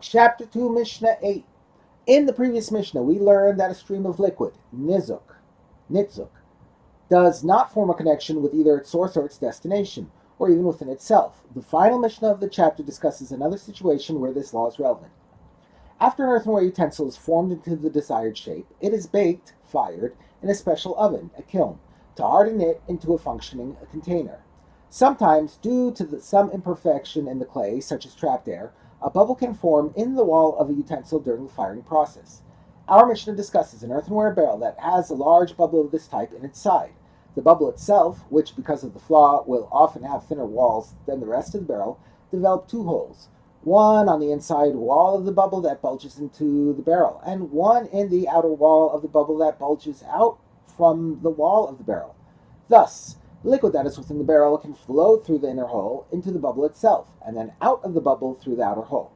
Chapter 2, Mishnah 8. In the previous Mishnah, we learned that a stream of liquid, nitzuk, does not form a connection with either its source or its destination, or even within itself. The final Mishnah of the chapter discusses another situation where this law is relevant. After an earthenware utensil is formed into the desired shape, it is baked, fired, in a special oven, a kiln, to harden it into a functioning container. Sometimes, due to some imperfection in the clay, such as trapped air, a bubble can form in the wall of a utensil during the firing process. Our Mishnah discusses an earthenware barrel that has a large bubble of this type in its side. The bubble itself, which because of the flaw will often have thinner walls than the rest of the barrel, develop two holes, one on the inside wall of the bubble that bulges into the barrel, and one in the outer wall of the bubble that bulges out from the wall of the barrel. Thus, liquid that is within the barrel can flow through the inner hole into the bubble itself, and then out of the bubble through the outer hole.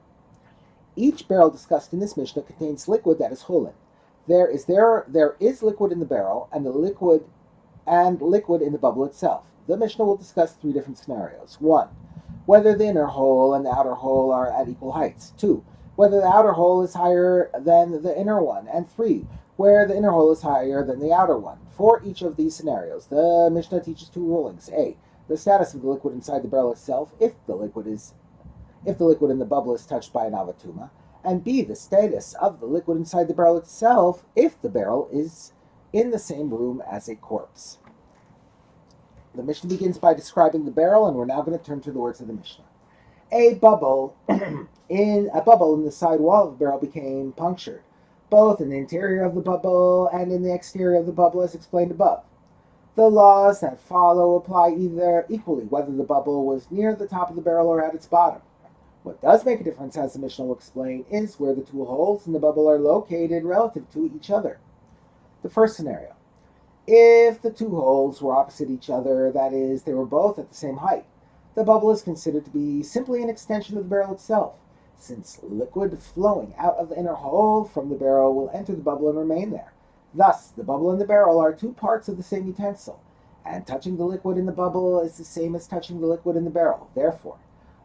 Each barrel discussed in this Mishnah contains liquid that is holen. There is liquid in the barrel, and liquid in the bubble itself. The Mishnah will discuss three different scenarios. 1. Whether the inner hole and the outer hole are at equal heights. 2. Whether the outer hole is higher than the inner one. And 3. Where the inner hole is higher than the outer one. For each of these scenarios, the Mishnah teaches two rulings. A. The status of the liquid inside the barrel itself, if the liquid in the bubble is touched by an avatuma, and B. The status of the liquid inside the barrel itself, if the barrel is in the same room as a corpse. The Mishnah begins by describing the barrel, and we're now going to turn to the words of the Mishnah. A bubble in the side wall of the barrel became punctured, both in the interior of the bubble and in the exterior of the bubble, as explained above. The laws that follow apply either equally, whether the bubble was near the top of the barrel or at its bottom. What does make a difference, as the Mishnah will explain, is where the two holes in the bubble are located relative to each other. The first scenario. If the two holes were opposite each other, that is, they were both at the same height, the bubble is considered to be simply an extension of the barrel itself, since liquid flowing out of the inner hole from the barrel will enter the bubble and remain there. Thus, the bubble and the barrel are two parts of the same utensil, and touching the liquid in the bubble is the same as touching the liquid in the barrel. Therefore,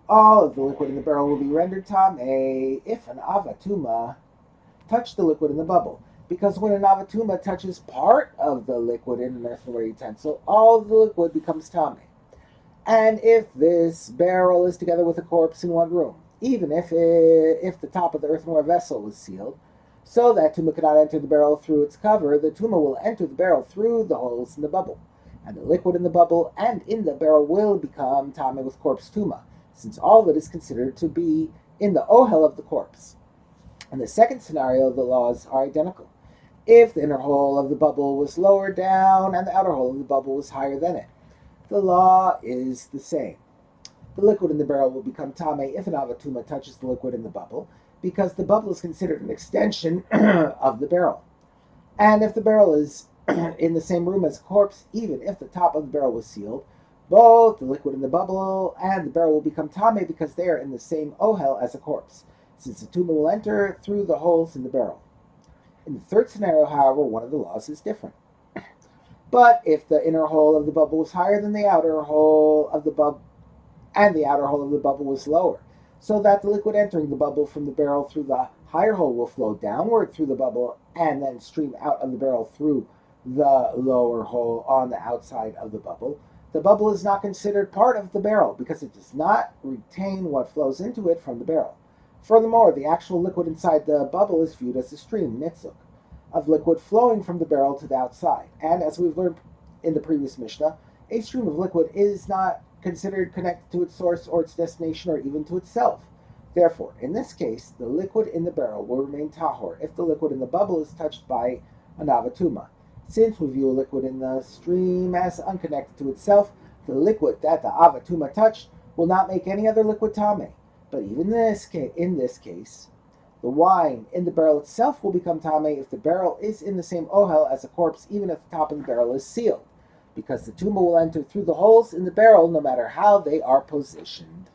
all of the liquid in the barrel will be rendered tameh if an avatuma touched the liquid in the bubble, because when an avatuma touches part of the liquid in an earthenware utensil, all of the liquid becomes tameh. And if this barrel is together with a corpse in one room, even if the top of the earthenware vessel was sealed, so that tuma cannot enter the barrel through its cover, the tuma will enter the barrel through the holes in the bubble, and the liquid in the bubble and in the barrel will become tameh with corpse tuma, since all of it is considered to be in the ohel of the corpse. In the second scenario, the laws are identical. If the inner hole of the bubble was lower down and the outer hole of the bubble was higher than it, the law is the same. The liquid in the barrel will become tameh if an avatuma touches the liquid in the bubble, because the bubble is considered an extension of the barrel. And if the barrel is in the same room as a corpse, even if the top of the barrel was sealed, both the liquid in the bubble and the barrel will become tameh because they are in the same ohel as a corpse, since the tuma will enter through the holes in the barrel. In the third scenario, however, one of the laws is different. But if the inner hole of the bubble was higher than the outer hole of the bubble, and the outer hole of the bubble was lower, so that the liquid entering the bubble from the barrel through the higher hole will flow downward through the bubble and then stream out of the barrel through the lower hole on the outside of the bubble is not considered part of the barrel because it does not retain what flows into it from the barrel. Furthermore, the actual liquid inside the bubble is viewed as a stream, nitzuk, of liquid flowing from the barrel to the outside. And as we've learned in the previous Mishnah, a stream of liquid is not considered connected to its source or its destination or even to itself. Therefore, in this case, the liquid in the barrel will remain tahor if the liquid in the bubble is touched by an avatuma. Since we view a liquid in the stream as unconnected to itself, the liquid that the avatuma touched will not make any other liquid tameh. But even in this case, the wine in the barrel itself will become tameh if the barrel is in the same ohel as a corpse, even if the top of the barrel is sealed, because the tuma will enter through the holes in the barrel no matter how they are positioned.